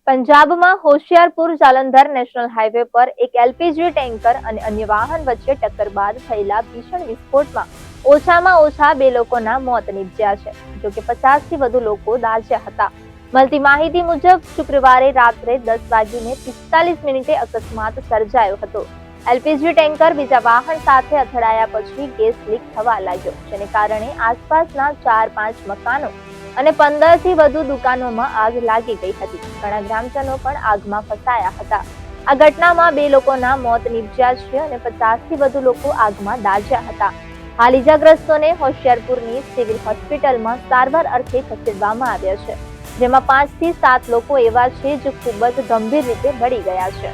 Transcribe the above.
પંજાબમાં Hoshiarpur Jalandhar national highway પર એક એલપીજી ટેન્કર અને અન્ય વાહન વચ્ચે ટક્કર બાદ થયેલા ભીષણ વિસ્ફોટમાં ઓછામાં ઓછા 2 લોકોના મોત નીપજ્યા છે, જોકે 50થી વધુ લોકો દાઝ્યા હતા. મળતી માહિતી મુજબ શુક્રવારે રાત્રે 10:45 અકસ્માત સર્જાયો હતો. એલપીજી ટેન્કર બીજા વાહન સાથે અથડાયા પછી ગેસ લીક થવા લાગ્યો, જેને કારણે આસપાસના 4-5 મકાનો અને 15થી વધુ દુકાનોમાં આગ લાગી ગઈ હતી. ઘણા ગ્રામજનો પણ આગમાં ફસાયા હતા. આ ઘટનામાં 2 લોકોના મોત નીપજ્યા છે અને 50થી વધુ લોકો આગમાં દાઝ્યા હતા. હાલ ઇજાગ્રસ્તોને હોશિયારપુરની સિવિલ હોસ્પિટલમાં સારવાર અર્થે ખસેડવામાં આવ્યા છે, જેમાં 5થી 7 લોકો એવા છે જે ખૂબ જ ગંભીર રીતે બળી ગયા છે.